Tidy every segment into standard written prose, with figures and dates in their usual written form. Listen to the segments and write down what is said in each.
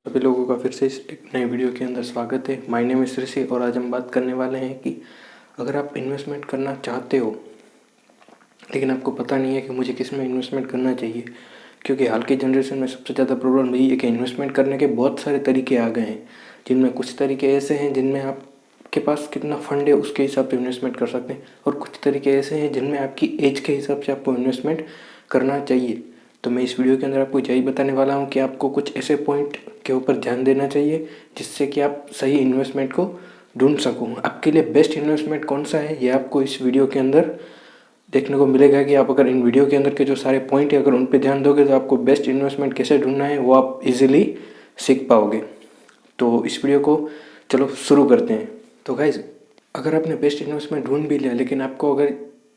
सभी लोगों का फिर से इस एक नए वीडियो के अंदर स्वागत है। माय नेम इज ऋषि और आज हम बात करने वाले हैं कि अगर आप इन्वेस्टमेंट करना चाहते हो लेकिन आपको पता नहीं है कि मुझे किस में इन्वेस्टमेंट करना चाहिए, क्योंकि हाल की जनरेशन में सबसे ज़्यादा प्रॉब्लम यही है कि इन्वेस्टमेंट करने के बहुत सारे तरीके आ गए हैं, जिनमें कुछ तरीके ऐसे हैं जिनमें आपके पास कितना फंड है उसके हिसाब से इन्वेस्टमेंट कर सकते हैं, और कुछ तरीके ऐसे हैं जिनमें आपकी एज के हिसाब से आपको इन्वेस्टमेंट करना चाहिए। तो मैं इस वीडियो के अंदर आपको यही बताने वाला हूँ कि आपको कुछ ऐसे पॉइंट के ऊपर ध्यान देना चाहिए जिससे कि आप सही इन्वेस्टमेंट को ढूंढ सको। आपके लिए बेस्ट इन्वेस्टमेंट कौन सा है ये आपको इस वीडियो के अंदर देखने को मिलेगा कि आप अगर इन वीडियो के अंदर के जो सारे पॉइंट है अगर उन पर ध्यान दोगे तो आपको बेस्ट इन्वेस्टमेंट कैसे ढूंढना है वो आप इजीली सीख पाओगे। तो इस वीडियो को चलो शुरू करते हैं। तो गाइज, अगर आपने बेस्ट इन्वेस्टमेंट ढूंढ भी लिया लेकिन आपको अगर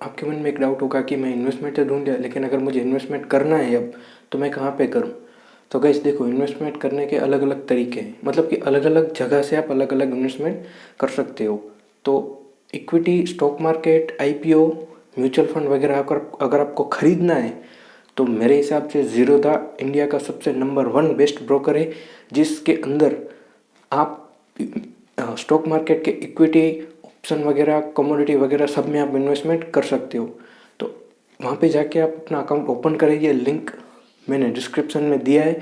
आपके मन में एक डाउट होगा कि मैं इन्वेस्टमेंट तो ढूंढ लिया लेकिन अगर मुझे इन्वेस्टमेंट करना है अब तो मैं कहाँ पे करूँ। तो गाइस देखो, इन्वेस्टमेंट करने के अलग अलग तरीके हैं, मतलब कि अलग अलग जगह से आप अलग अलग इन्वेस्टमेंट कर सकते हो। तो equity, stock market, IPO, mutual fund वगैरह अगर आपको ख़रीदना है तो मेरे हिसाब से ज़ीरोधा इंडिया का सबसे नंबर 1 बेस्ट ब्रोकर है, जिसके अंदर आप स्टॉक मार्केट के इक्विटी, ऑप्शन वगैरह, कमोडिटी वगैरह सब में आप इन्वेस्टमेंट कर सकते हो। तो वहाँ पे जाके आप अपना अकाउंट ओपन करेंगे, लिंक मैंने डिस्क्रिप्शन में दिया है,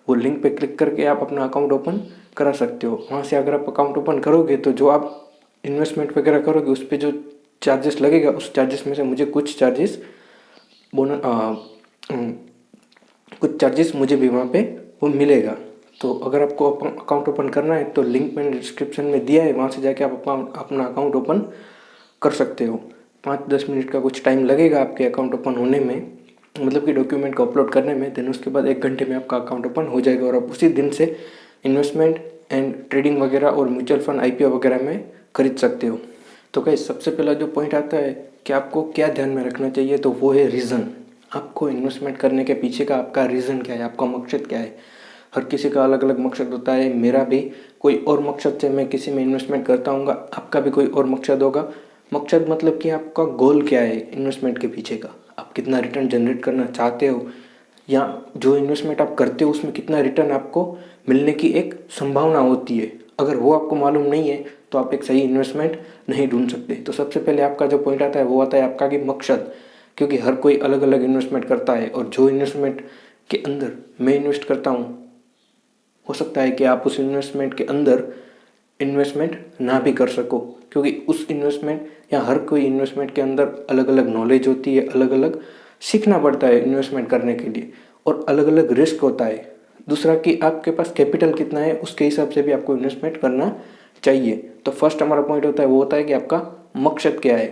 वो लिंक पे क्लिक करके आप अपना अकाउंट ओपन करा सकते हो। वहाँ से अगर आप अकाउंट ओपन करोगे तो जो आप इन्वेस्टमेंट वगैरह करोगे उस पर जो चार्जेस लगेगा उस चार्जेस में से मुझे कुछ चार्जेस कुछ चार्जेस मुझे भी वहाँ पे वो मिलेगा। तो अगर आपको अकाउंट ओपन करना है तो लिंक मैंने डिस्क्रिप्शन में दिया है, वहाँ से जाके आप अपना अकाउंट ओपन कर सकते हो। 5-10 मिनट का कुछ टाइम लगेगा आपके अकाउंट ओपन होने में, मतलब कि डॉक्यूमेंट को अपलोड करने में। देन उसके बाद 1 घंटे में आपका अकाउंट ओपन हो जाएगा और आप उसी दिन से इन्वेस्टमेंट एंड ट्रेडिंग वगैरह और म्यूचुअल फंड, आईपीओ वगैरह में खरीद सकते हो। तो गाइस, सबसे पहला जो पॉइंट आता है कि आपको क्या ध्यान में रखना चाहिए तो वो है रीज़न। आपको इन्वेस्टमेंट करने के पीछे का आपका रीज़न क्या है, आपका मकसद क्या है। हर किसी का अलग अलग मकसद होता है, मेरा भी कोई और मकसद से मैं किसी में इन्वेस्टमेंट करता हूँ, आपका भी कोई और मकसद होगा। मकसद मतलब कि आपका गोल क्या है इन्वेस्टमेंट के पीछे का, आप कितना रिटर्न जनरेट करना चाहते हो, या जो इन्वेस्टमेंट आप करते हो उसमें कितना रिटर्न आपको मिलने की एक संभावना होती है। अगर वो आपको मालूम नहीं है तो आप एक सही इन्वेस्टमेंट नहीं ढूंढ सकते। तो सबसे पहले आपका जो पॉइंट आता है वो आता है आपका कि मकसद, क्योंकि हर कोई अलग अलग इन्वेस्टमेंट करता है और जो इन्वेस्टमेंट के अंदर मैं इन्वेस्ट करता हूँ हो सकता है कि आप उस इन्वेस्टमेंट के अंदर इन्वेस्टमेंट ना भी कर सको, क्योंकि उस इन्वेस्टमेंट या हर कोई इन्वेस्टमेंट के अंदर अलग अलग नॉलेज होती है, अलग अलग सीखना पड़ता है इन्वेस्टमेंट करने के लिए, और अलग अलग रिस्क होता है। दूसरा कि आपके पास कैपिटल कितना है उसके हिसाब से भी आपको इन्वेस्टमेंट करना चाहिए। तो फर्स्ट हमारा पॉइंट होता है वो होता है कि आपका मकसद क्या है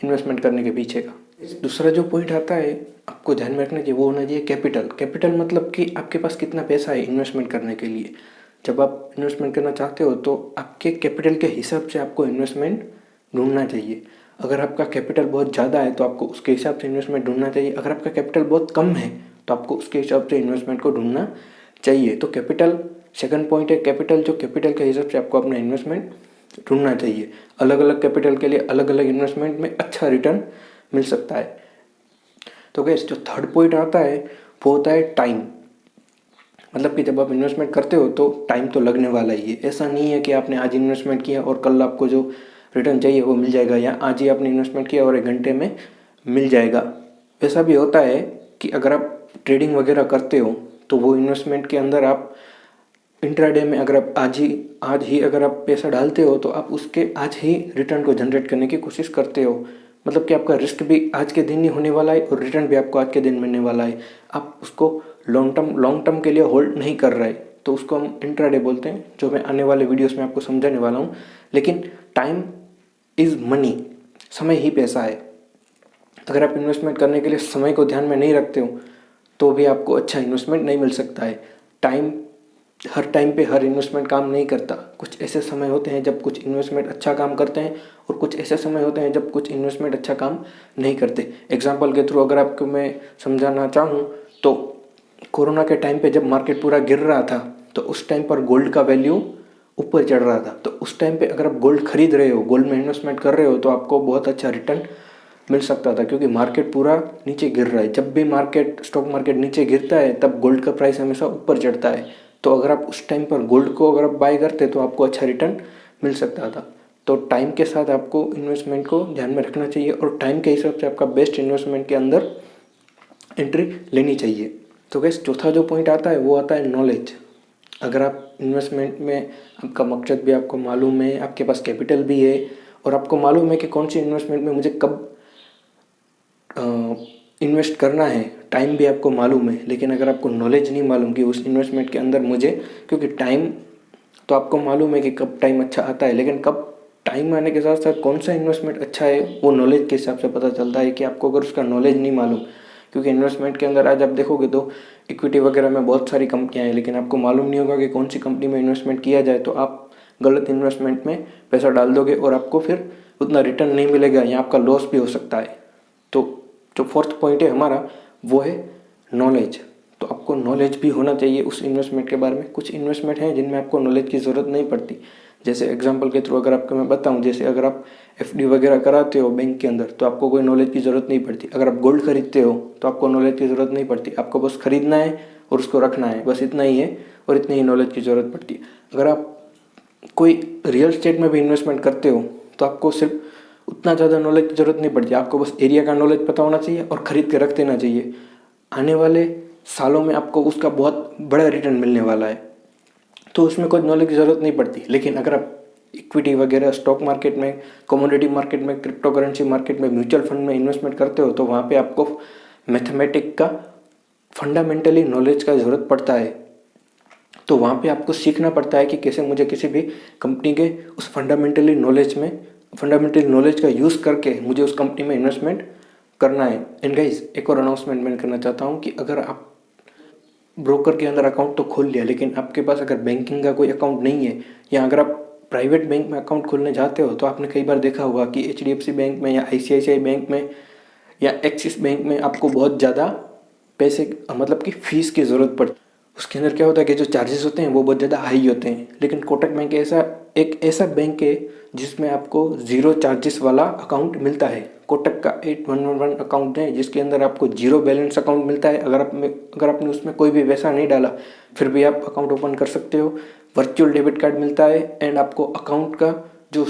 इन्वेस्टमेंट करने के पीछे का। दूसरा जो पॉइंट आता है आपको ध्यान में रखना चाहिए वो होना चाहिए कैपिटल। कैपिटल मतलब कि आपके पास कितना पैसा है इन्वेस्टमेंट करने के लिए। जब आप इन्वेस्टमेंट करना चाहते हो तो आपके कैपिटल के हिसाब से आपको इन्वेस्टमेंट ढूंढना चाहिए। अगर आपका कैपिटल बहुत ज़्यादा है तो आपको उसके हिसाब से इन्वेस्टमेंट ढूंढना चाहिए। अगर आपका कैपिटल बहुत कम है तो आपको उसके हिसाब से इन्वेस्टमेंट को ढूंढना चाहिए। तो कैपिटल सेकंड पॉइंट है, कैपिटल जो कैपिटल के हिसाब से आपको अपना इन्वेस्टमेंट ढूंढना चाहिए। अलग अलग कैपिटल के लिए अलग अलग इन्वेस्टमेंट में अच्छा रिटर्न मिल सकता है। तो गैस, जो थर्ड पॉइंट आता है वो होता है टाइम। मतलब कि जब आप इन्वेस्टमेंट करते हो तो टाइम तो लगने वाला ही है। ऐसा नहीं है कि आपने आज इन्वेस्टमेंट किया और कल आपको जो रिटर्न चाहिए वो मिल जाएगा, या आज ही आपने इन्वेस्टमेंट किया और 1 घंटे में मिल जाएगा। वैसा भी होता है कि अगर आप ट्रेडिंग वगैरह करते हो तो वो इन्वेस्टमेंट के अंदर आप इंट्राडे में अगर आप आज ही अगर आप पैसा डालते हो तो आप उसके आज ही रिटर्न को जनरेट करने की कोशिश करते हो। मतलब कि आपका रिस्क भी आज के दिन ही होने वाला है और रिटर्न भी आपको आज के दिन मिलने वाला है। आप उसको लॉन्ग टर्म के लिए होल्ड नहीं कर रहे, तो उसको हम इंट्राडे बोलते हैं, जो मैं आने वाले वीडियोस में आपको समझाने वाला हूँ। लेकिन टाइम इज़ मनी, समय ही पैसा है। अगर आप इन्वेस्टमेंट करने के लिए समय को ध्यान में नहीं रखते हो तो भी आपको अच्छा इन्वेस्टमेंट नहीं मिल सकता है। हर टाइम पे हर इन्वेस्टमेंट काम नहीं करता। कुछ ऐसे समय होते हैं जब कुछ इन्वेस्टमेंट अच्छा काम करते हैं और कुछ ऐसे समय होते हैं जब कुछ इन्वेस्टमेंट अच्छा काम नहीं करते। एग्जांपल के थ्रू अगर आपको मैं समझाना चाहूँ तो कोरोना के टाइम पे जब मार्केट पूरा गिर रहा था तो उस टाइम पर गोल्ड का वैल्यू ऊपर चढ़ रहा था। तो उस टाइम पे अगर आप गोल्ड खरीद रहे हो, गोल्ड में इन्वेस्टमेंट कर रहे हो तो आपको बहुत अच्छा रिटर्न मिल सकता था, क्योंकि मार्केट पूरा नीचे गिर रहा है। जब भी स्टॉक मार्केट नीचे गिरता है तब गोल्ड का प्राइस हमेशा ऊपर चढ़ता है। तो अगर आप उस टाइम पर गोल्ड को अगर आप बाय करते तो आपको अच्छा रिटर्न मिल सकता था। तो टाइम के साथ आपको इन्वेस्टमेंट को ध्यान में रखना चाहिए और टाइम के हिसाब से आपका बेस्ट इन्वेस्टमेंट के अंदर एंट्री लेनी चाहिए। तो गैस चौथा जो पॉइंट आता है वो आता है नॉलेज। अगर आप इन्वेस्टमेंट में आपका मकसद भी आपको मालूम है, आपके पास कैपिटल भी है और आपको मालूम है कि कौन सी इन्वेस्टमेंट में मुझे कब इन्वेस्ट करना है, टाइम भी आपको मालूम है, लेकिन अगर आपको नॉलेज नहीं मालूम कि उस इन्वेस्टमेंट के अंदर मुझे, क्योंकि टाइम तो आपको मालूम है कि कब टाइम अच्छा आता है, लेकिन कब टाइम आने के साथ साथ कौन सा इन्वेस्टमेंट अच्छा है वो नॉलेज के हिसाब से पता चलता है कि आपको अगर उसका नॉलेज नहीं मालूम। क्योंकि इन्वेस्टमेंट के अंदर आज आप देखोगे तो इक्विटी वगैरह में बहुत सारी कंपनियां हैं, लेकिन आपको मालूम नहीं होगा कि कौन सी कंपनी में इन्वेस्टमेंट किया जाए, तो आप गलत इन्वेस्टमेंट में पैसा डाल दोगे और आपको फिर उतना रिटर्न नहीं मिलेगा या आपका लॉस भी हो सकता है। तो जो फोर्थ पॉइंट है हमारा वो है नॉलेज। तो आपको नॉलेज भी होना चाहिए उस इन्वेस्टमेंट के बारे में। कुछ इन्वेस्टमेंट हैं जिनमें आपको नॉलेज की ज़रूरत नहीं पड़ती। जैसे एग्जांपल के थ्रू अगर आपको मैं बताऊं, जैसे अगर आप एफडी वगैरह कराते हो बैंक के अंदर तो आपको कोई नॉलेज की ज़रूरत नहीं पड़ती। अगर आप गोल्ड खरीदते हो तो आपको नॉलेज की ज़रूरत नहीं पड़ती, आपको बस खरीदना है और उसको रखना है, बस इतना ही है और इतनी ही नॉलेज की ज़रूरत पड़ती है। अगर आप कोई रियल एस्टेट में भी इन्वेस्टमेंट करते हो तो आपको सिर्फ उतना ज़्यादा नॉलेज की ज़रूरत नहीं पड़ती, आपको बस एरिया का नॉलेज पता होना चाहिए और ख़रीद के रख देना चाहिए। आने वाले सालों में आपको उसका बहुत बड़ा रिटर्न मिलने वाला है, तो उसमें कोई नॉलेज की ज़रूरत नहीं पड़ती। लेकिन अगर आप इक्विटी वगैरह, स्टॉक मार्केट में, कमोडिटी मार्केट में, क्रिप्टो करेंसी मार्केट में, म्यूचुअल फंड में इन्वेस्टमेंट करते हो तो वहाँ पे आपको मैथमेटिक का फंडामेंटली नॉलेज का ज़रूरत पड़ता है। तो वहाँ पे आपको सीखना पड़ता है कि कैसे मुझे किसी भी कंपनी के उस फंडामेंटल नॉलेज का यूज़ करके मुझे उस कंपनी में इन्वेस्टमेंट करना है। एंड गाइस, एक और अनाउंसमेंट मैं करना चाहता हूँ कि अगर आप ब्रोकर के अंदर अकाउंट तो खोल लिया, लेकिन आपके पास अगर बैंकिंग का कोई अकाउंट नहीं है या अगर आप प्राइवेट बैंक में अकाउंट खोलने जाते हो तो आपने कई बार देखा होगा कि HDFC बैंक में या ICICI बैंक में या एक्सिस बैंक में आपको बहुत ज़्यादा पैसे, मतलब कि फ़ीस की ज़रूरत पड़ती है। उसके अंदर क्या होता है कि जो चार्जेस होते हैं वो बहुत ज़्यादा हाई होते हैं। लेकिन कोटक बैंक एक ऐसा बैंक है जिसमें आपको ज़ीरो चार्जेस वाला अकाउंट मिलता है। कोटक का 8111 अकाउंट है जिसके अंदर आपको जीरो बैलेंस अकाउंट मिलता है। अगर आपने उसमें कोई भी पैसा नहीं डाला फिर भी आप अकाउंट ओपन कर सकते हो। वर्चुअल डेबिट कार्ड मिलता है एंड आपको अकाउंट का जो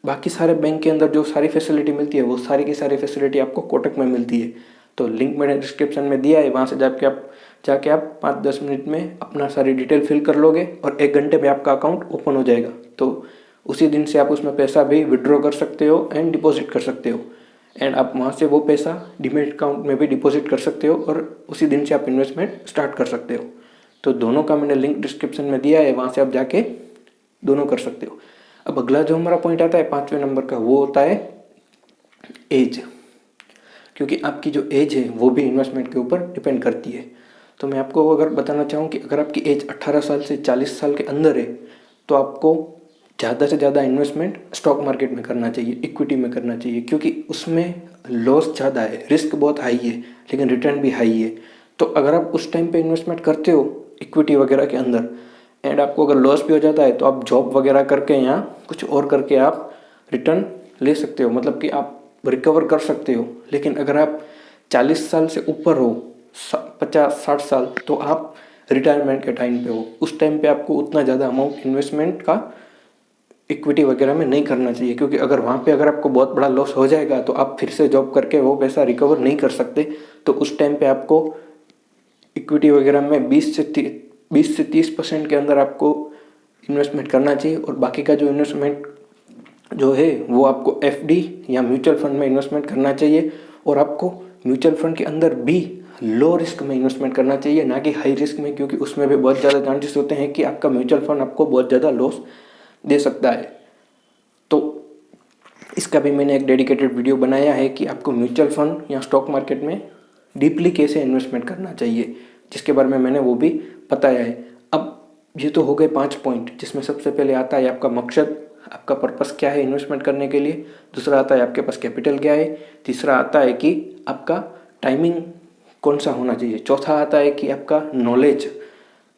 बाकी सारे बैंक के अंदर जो सारी फैसिलिटी मिलती है वो सारी की सारी फैसिलिटी आपको कोटक में मिलती है। तो लिंक मैंने डिस्क्रिप्शन में दिया है, वहाँ से जाके आप 5-10 मिनट में अपना सारी डिटेल फिल कर लोगे और 1 घंटे में आपका अकाउंट ओपन हो जाएगा। तो उसी दिन से आप उसमें पैसा भी विड्रॉ कर सकते हो एंड डिपॉजिट कर सकते हो एंड आप वहाँ से वो पैसा डीमैट अकाउंट में भी डिपॉजिट कर सकते हो और उसी दिन से आप इन्वेस्टमेंट स्टार्ट कर सकते हो। तो दोनों का मैंने लिंक डिस्क्रिप्शन में दिया है, वहाँ से आप जाके दोनों कर सकते हो। अब अगला जो हमारा पॉइंट आता है 5वें नंबर का, वो होता है एज। क्योंकि आपकी जो एज है वो भी इन्वेस्टमेंट के ऊपर डिपेंड करती है। तो मैं आपको अगर बताना चाहूँ कि अगर आपकी एज 18 साल से 40 साल के अंदर है तो आपको ज़्यादा से ज़्यादा इन्वेस्टमेंट स्टॉक मार्केट में करना चाहिए, इक्विटी में करना चाहिए, क्योंकि उसमें लॉस ज़्यादा है, रिस्क बहुत हाई है लेकिन रिटर्न भी हाई है। तो अगर आप उस टाइम पे इन्वेस्टमेंट करते हो इक्विटी वगैरह के अंदर एंड आपको अगर लॉस भी हो जाता है तो आप जॉब वगैरह करके या कुछ और करके आप रिटर्न ले सकते हो, मतलब कि आप रिकवर कर सकते हो। लेकिन अगर आप 40 साल से ऊपर हो, 50-60 साल, तो आप रिटायरमेंट के टाइम पे हो, उस टाइम पे आपको उतना ज़्यादा अमाउंट इन्वेस्टमेंट का इक्विटी वगैरह में नहीं करना चाहिए। क्योंकि अगर वहाँ पे अगर आपको बहुत बड़ा लॉस हो जाएगा तो आप फिर से जॉब करके वो पैसा रिकवर नहीं कर सकते। तो उस टाइम पे आपको इक्विटी वगैरह में 20 से 30% के अंदर आपको इन्वेस्टमेंट करना चाहिए और बाकी का जो इन्वेस्टमेंट जो है वो आपको एफडी या म्यूचुअल फंड में इन्वेस्टमेंट करना चाहिए। और आपको म्यूचुअल फंड के अंदर भी लो रिस्क में इन्वेस्टमेंट करना चाहिए, ना कि हाई रिस्क में, क्योंकि उसमें भी बहुत ज़्यादा चांसेस होते हैं कि आपका म्यूचुअल फंड आपको बहुत ज़्यादा लॉस दे सकता है। तो इसका भी मैंने एक डेडिकेटेड वीडियो बनाया है कि आपको म्यूचुअल फंड या स्टॉक मार्केट में डीपली कैसे इन्वेस्टमेंट करना चाहिए, जिसके बारे में मैंने वो भी बताया है। अब ये तो हो गए 5 पॉइंट, जिसमें सबसे पहले आता है आपका मकसद, आपका पर्पस क्या है इन्वेस्टमेंट करने के लिए। दूसरा आता है आपके पास कैपिटल क्या है। तीसरा आता है कि आपका टाइमिंग कौन सा होना चाहिए। चौथा आता है कि आपका नॉलेज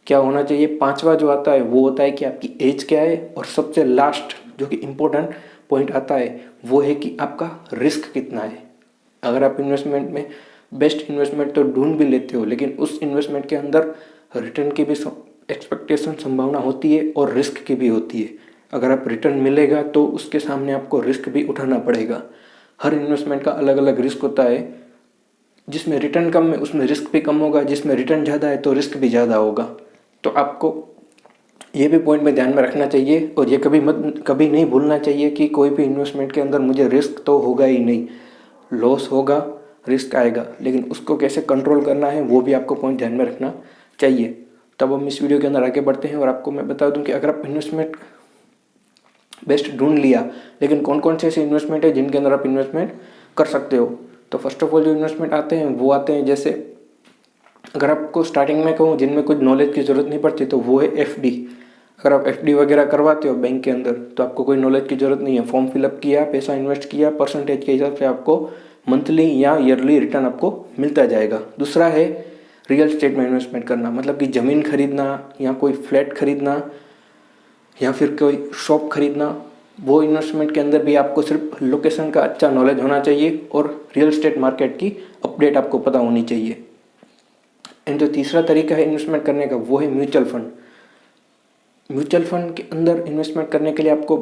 क्या होना चाहिए। पांचवा जो आता है वो होता है कि आपकी एज क्या है। और सबसे लास्ट जो कि इम्पोर्टेंट पॉइंट आता है वो है कि आपका रिस्क कितना है। अगर आप इन्वेस्टमेंट में बेस्ट इन्वेस्टमेंट तो ढूंढ भी लेते हो, लेकिन उस इन्वेस्टमेंट के अंदर रिटर्न की भी एक्सपेक्टेशन संभावना होती है और रिस्क की भी होती है। अगर आप रिटर्न मिलेगा तो उसके सामने आपको रिस्क भी उठाना पड़ेगा। हर इन्वेस्टमेंट का अलग अलग रिस्क होता है। जिसमें रिटर्न कम है उसमें रिस्क भी कम होगा, जिसमें रिटर्न ज़्यादा है तो रिस्क भी ज़्यादा होगा। तो आपको ये भी पॉइंट में ध्यान में रखना चाहिए और ये कभी नहीं भूलना चाहिए कि कोई भी इन्वेस्टमेंट के अंदर मुझे रिस्क तो होगा ही नहीं, लॉस होगा, रिस्क आएगा, लेकिन उसको कैसे कंट्रोल करना है वो भी आपको पॉइंट ध्यान में रखना चाहिए। तब हम इस वीडियो के अंदर आगे बढ़ते हैं और आपको मैं बता दूं कि अगर आप इन्वेस्टमेंट बेस्ट ढूंढ लिया, लेकिन कौन कौन से ऐसे इन्वेस्टमेंट है जिनके अंदर आप इन्वेस्टमेंट कर सकते हो। तो फर्स्ट ऑफ ऑल जो इन्वेस्टमेंट आते हैं वो आते हैं, जैसे अगर आपको स्टार्टिंग में कहूँ जिनमें कुछ नॉलेज की ज़रूरत नहीं पड़ती तो वो है एफडी। अगर आप एफडी वगैरह करवाते हो बैंक के अंदर तो आपको कोई नॉलेज की ज़रूरत नहीं है। फॉर्म फिलअप किया, पैसा इन्वेस्ट किया, परसेंटेज के हिसाब से आपको मंथली या ईयरली रिटर्न आपको मिलता जाएगा। दूसरा है रियल एस्टेट में इन्वेस्टमेंट करना, मतलब कि ज़मीन खरीदना या कोई फ्लैट खरीदना या फिर कोई शॉप खरीदना। वो इन्वेस्टमेंट के अंदर भी आपको सिर्फ लोकेशन का अच्छा नॉलेज होना चाहिए और रियल एस्टेट मार्केट की अपडेट आपको पता होनी चाहिए। एंड जो तीसरा तरीका है इन्वेस्टमेंट करने का वो है म्यूचुअल फंड। म्यूचुअल फंड के अंदर इन्वेस्टमेंट करने के लिए आपको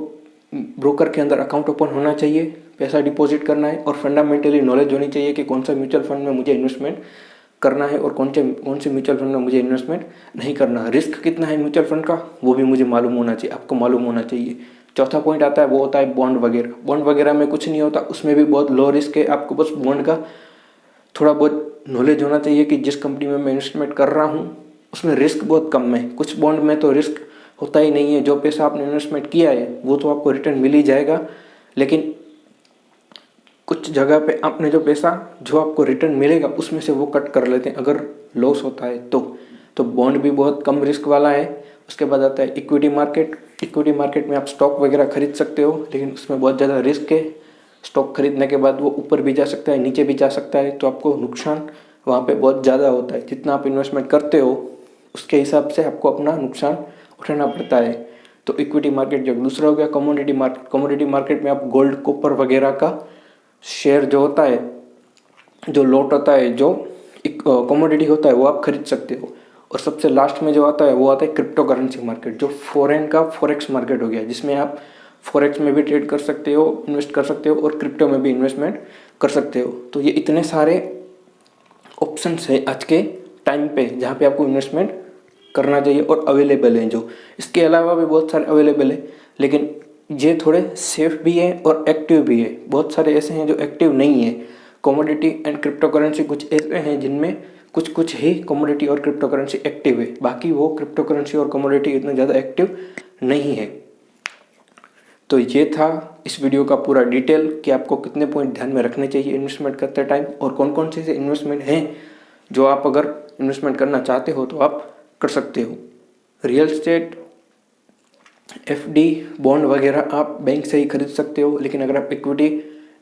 ब्रोकर के अंदर अकाउंट ओपन होना चाहिए, पैसा डिपॉजिट करना है और फंडामेंटली नॉलेज होनी चाहिए कि कौन सा म्यूचुअल फंड में मुझे इन्वेस्टमेंट करना है और कौन से म्यूचुअल फंड में मुझे इन्वेस्टमेंट नहीं करना। रिस्क कितना है म्यूचुअल फंड का वो भी मुझे मालूम होना चाहिए, आपको मालूम होना चाहिए। चौथा पॉइंट आता है वो होता है बॉन्ड वगैरह। बॉन्ड वगैरह में कुछ नहीं होता, उसमें भी बहुत लो रिस्क है। आपको बस बॉन्ड का थोड़ा बहुत नॉलेज होना चाहिए कि जिस कंपनी में मैं इन्वेस्टमेंट कर रहा हूँ उसमें रिस्क बहुत कम है। कुछ बॉन्ड में तो रिस्क होता ही नहीं है, जो पैसा आपने इन्वेस्टमेंट किया है वो तो आपको रिटर्न मिल ही जाएगा, लेकिन कुछ जगह पे आपने जो पैसा जो आपको रिटर्न मिलेगा उसमें से वो कट कर लेते हैं अगर लॉस होता है तो बॉन्ड भी बहुत कम रिस्क वाला है। उसके बाद आता है इक्विटी मार्केट। इक्विटी मार्केट में आप स्टॉक वगैरह खरीद सकते हो, लेकिन उसमें बहुत ज़्यादा रिस्क है। स्टॉक खरीदने के बाद वो ऊपर भी जा सकता है, नीचे भी जा सकता है, तो आपको नुकसान वहाँ पे बहुत ज़्यादा होता है। जितना आप इन्वेस्टमेंट करते हो उसके हिसाब से आपको अपना नुकसान उठाना पड़ता है। तो इक्विटी मार्केट जो दूसरा हो गया कमोडिटी मार्केट। कमोडिटी मार्केट में आप गोल्ड, कॉपर वगैरह का शेयर जो होता है, जो लॉट होता है, जो कमोडिटी होता है वो आप खरीद सकते हो। और सबसे लास्ट में जो आता है वो आता है क्रिप्टो करेंसी मार्केट, जो फॉरेन का फॉरेक्स मार्केट हो गया, जिसमें आप फॉरेक्स में भी ट्रेड कर सकते हो, इन्वेस्ट कर सकते हो और क्रिप्टो में भी इन्वेस्टमेंट कर सकते हो। तो ये इतने सारे ऑप्शंस है आज के टाइम पे जहाँ पे आपको इन्वेस्टमेंट करना चाहिए और अवेलेबल हैं। जो इसके अलावा भी बहुत सारे अवेलेबल है, लेकिन ये थोड़े सेफ भी है और एक्टिव भी है। बहुत सारे ऐसे हैं जो एक्टिव नहीं है। कमोडिटी एंड क्रिप्टो करेंसी कुछ ऐसे हैं जिनमें कुछ ही कमोडिटी और क्रिप्टो करेंसी एक्टिव है, बाकी वो क्रिप्टो करेंसी और कमोडिटी इतना ज़्यादा एक्टिव नहीं है। तो ये था इस वीडियो का पूरा डिटेल कि आपको कितने पॉइंट ध्यान में रखने चाहिए इन्वेस्टमेंट करते टाइम और कौन कौन से इन्वेस्टमेंट हैं जो आप अगर इन्वेस्टमेंट करना चाहते हो तो आप कर सकते हो। रियल एस्टेट, एफडी, बॉन्ड वगैरह आप बैंक से ही खरीद सकते हो, लेकिन अगर आप equity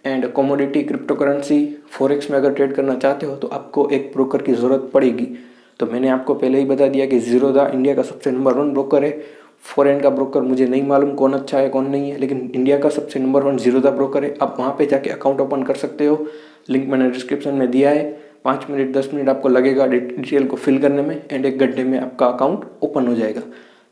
and commodity, crypto currency, forex में अगर ट्रेड करना चाहते हो तो आपको एक ब्रोकर की ज़रूरत पड़ेगी। तो मैंने आपको पहले ही बता दिया कि ज़ीरोधा इंडिया का सबसे नंबर 1 ब्रोकर है। फॉरेन का ब्रोकर मुझे नहीं मालूम कौन अच्छा है कौन नहीं है, लेकिन इंडिया का सबसे नंबर 1 ज़ीरोधा ब्रोकर है। आप वहाँ पे जाके अकाउंट ओपन कर सकते हो, लिंक मैंने डिस्क्रिप्शन में दिया है। 5 मिनट 10 मिनट आपको लगेगा डिटेल को फिल करने में एंड 1 घंटे में आपका अकाउंट ओपन हो जाएगा।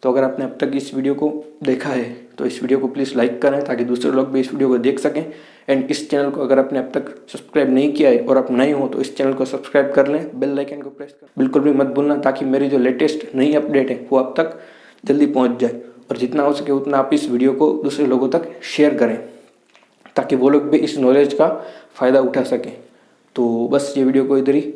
तो अगर आपने अब तक इस वीडियो को देखा है तो इस वीडियो को प्लीज़ लाइक करें ताकि दूसरे लोग भी इस वीडियो को देख सकें। एंड इस चैनल को अगर आपने अब तक सब्सक्राइब नहीं किया है और आप नए हो तो इस चैनल को सब्सक्राइब कर लें, बेल आइकन को प्रेस कर बिल्कुल भी मत भूलना ताकि मेरी जो लेटेस्ट नई अपडेट है वो आप तक जल्दी पहुँच जाए। और जितना हो सके उतना आप इस वीडियो को दूसरे लोगों तक शेयर करें ताकि वो लोग भी इस नॉलेज का फ़ायदा उठा सकें। तो बस ये वीडियो को इधर ही